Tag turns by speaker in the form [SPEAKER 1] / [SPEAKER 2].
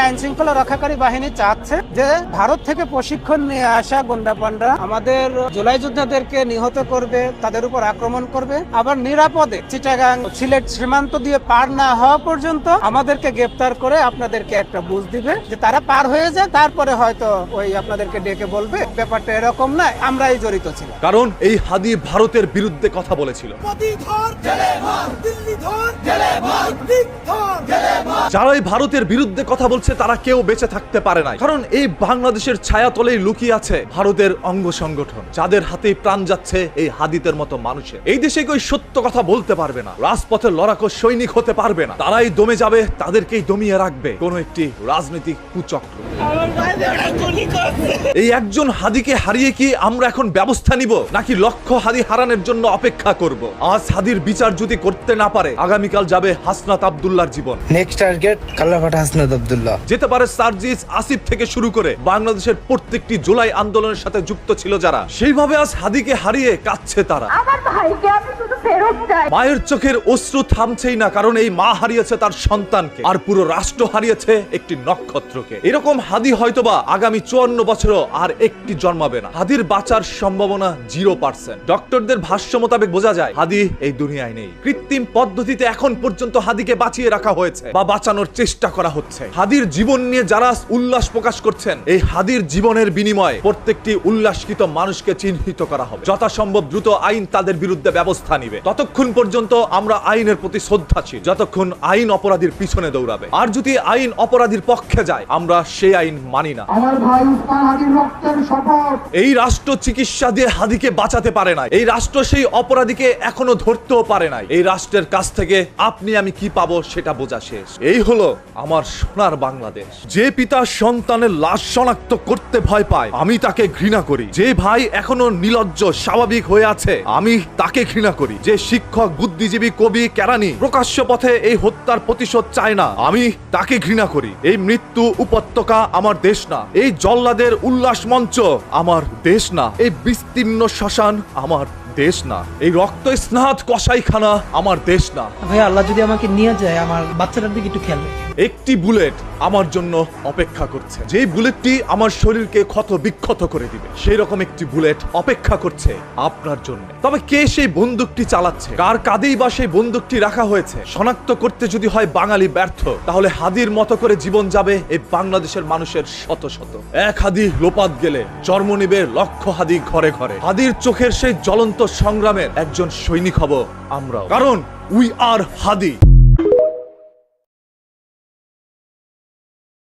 [SPEAKER 1] আইন শৃঙ্খলা রক্ষাকারী বাহিনী চাচ্ছে যে ভারত থেকে প্রশিক্ষণ নিয়ে আসা গুন্ডাপান্ডা আমাদের জুলাই যোদ্ধাদেরকে নিহত করবে, তাদের উপর আক্রমণ করবে, আবার নিরাপদে চিটাগাং সিলেট সীমান্ত দিয়ে পার না হওয়া পর্যন্ত আমাদেরকে গ্রেফতার করে আপনাদেরকে একটা বুঝ দিবে যে তারা পার হয়ে যায়, তারপরে হয়তো ওই আপনাদেরকে ডেকে বলবে ব্যাপারটা এরকম না, আমরাই জড়িত ছিলাম।
[SPEAKER 2] কারণ এই হাদি ভারতের বিরুদ্ধে কথা বলেছিল। যারা এই ভারতের বিরুদ্ধে কথা বলছে তারা কেউ বেঁচে থাকতে পারে না, কারণ এই বাংলাদেশের ছায়াতলেই লুকিয়ে আছে ভারতের অঙ্গ সংগঠন, যাদের হাতে প্রাণ যাচ্ছে এই হাদিদের মতো মানুষের। এই দেশে কেউ সত্য কথা বলতে পারবে না, রাজপথে লড়াকো সৈনিক হতে পারবে না, তারাই দমে যাবে, তাদেরকেই দমিয়ে রাখবে কোন একটি রাজনৈতিক কুচক্র। এই একজন হাদিকে হারিয়ে কি আমরা এখন ব্যবস্থা নিব, নাকি লক্ষ হাদি হারানোর জন্য অপেক্ষা করব? আজ হাদির বিচার যদি করতে না পারে, আগামীকাল যাবে হাসনাত আব্দুল্লাহর জীবন।
[SPEAKER 3] নেক্সট টার্গেট কালাপাট হাসনাত আব্দুল্লাহ।
[SPEAKER 2] যেতে পারে সার্জিস আসিফ থেকে শুরু করে বাংলাদেশের প্রত্যেকটি জুলাই আন্দোলনের সাথে যুক্ত ছিল যারা, সেইভাবে আজ হাদিকে হারিয়ে কাঁদছে তারা।
[SPEAKER 4] আমার ভাইকে আমি শুধু ফেরত চাই।
[SPEAKER 2] মায়ের চোখের অশ্রু থামছেই না, কারণ এই মা হারিয়েছে তার সন্তানকে, আর পুরো রাষ্ট্র হারিয়েছে একটি নক্ষত্রকে। এরকম হাদি হয়তোবা আগামী 54 বছরও আর একটি জন্মাবে না। হাদির বাঁচার সম্ভাবনা 0%। ডক্টরদের ভাষ্য মোতাবেক বোঝা যায় হাদি এই দুনিয়ায় নেই। কৃত্রিম পদ্ধতিতে এখন পর্যন্ত হাদিকে বাঁচিয়ে রাখা হয়েছে বা বাঁচানোর চেষ্টা করা হচ্ছে। হাদির জীবন নিয়ে যারা উল্লাস প্রকাশ করছেন, এই হাদির জীবনের বিনিময়ে প্রত্যেকটি উল্লাসকৃত মানুষকে চিহ্নিত করা হবে। যথাসম্ভব দ্রুত আইন তাদের বিরুদ্ধে ব্যবস্থা নিবে। ততক্ষণ পর্যন্ত আমরা আইনের প্রতি শ্রদ্ধাশীল, যতক্ষণ আইন অপরাধীর পিছনে দৌড়াবে। আর যদি আইন অপরাধীর পক্ষে যায়, আমরা সেই আইন মানি না।
[SPEAKER 5] আমার ভাই উসমান হাদির রক্তের শপথ।
[SPEAKER 2] এই রাষ্ট্র চিকিৎসা দিয়ে হাদিকে বাঁচাতে পারে না, এই রাষ্ট্র সেই অপরাধীকে এখনো ধরতেও পারে নাই। এই রাষ্ট্রের কাছ থেকে আপনি আমি কি পাবো সেটা বোঝা শেষ। এই হলো আমার সোনার বাংলাদেশ। যে পিতা সন্তানের লাশ শনাক্ত করতে ভয় পায়, আমি তাকে ঘৃণা করি। যে ভাই এখনো নির্লজ্জ স্বাভাবিক হয়ে আছে, আমি তাকে ঘৃণা করি। যে শিক্ষক, বুদ্ধিজীবী, কবি, কেরানি প্রকাশ্য পথে এই হত্যার প্রতিশোধ চায় না, আমি তাকে ঘৃণা করি। এই মৃত্যু উপত্যকা আমার দেশ না, এই জল্লাদের উল্লাস মঞ্চ আমার দেশ না, এই বিস্তীর্ণ শ্মশান আমার দেশ না, এই রক্ত স্নাত কসাইখানা আমার দেশ না।
[SPEAKER 6] ভাই আল্লাহ যদি আমাকে নিয়ে যায়, আমার বাচ্চাটার দিকে একটু খেয়াল রাখবেন।
[SPEAKER 2] একটি বুলেট আমার জন্য অপেক্ষা করছে, যে বুলেটটি আমার শরীরকে ক্ষত বিক্ষত করে দিবে। সেই রকম একটি বুলেট অপেক্ষা করছে আপনার জন্য। তবে কে সেই বন্দুকটি চালাচ্ছে, কার কাঁধেই বা সেই বন্দুকটি রাখা হয়েছে, শনাক্ত করতে যদি হয় বাঙালি ব্যর্থ, তাহলে হাদির মতো করে জীবন যাবে এই বাংলাদেশের মানুষের শত শত। এক হাদি লোপাত গেলে জন্ম নিবে লক্ষ হাদি ঘরে ঘরে। হাদির চোখের সেই জ্বলন্ত সংগ্রামের একজন সৈনিক হব আমরাও, কারণ উই আর হাদি।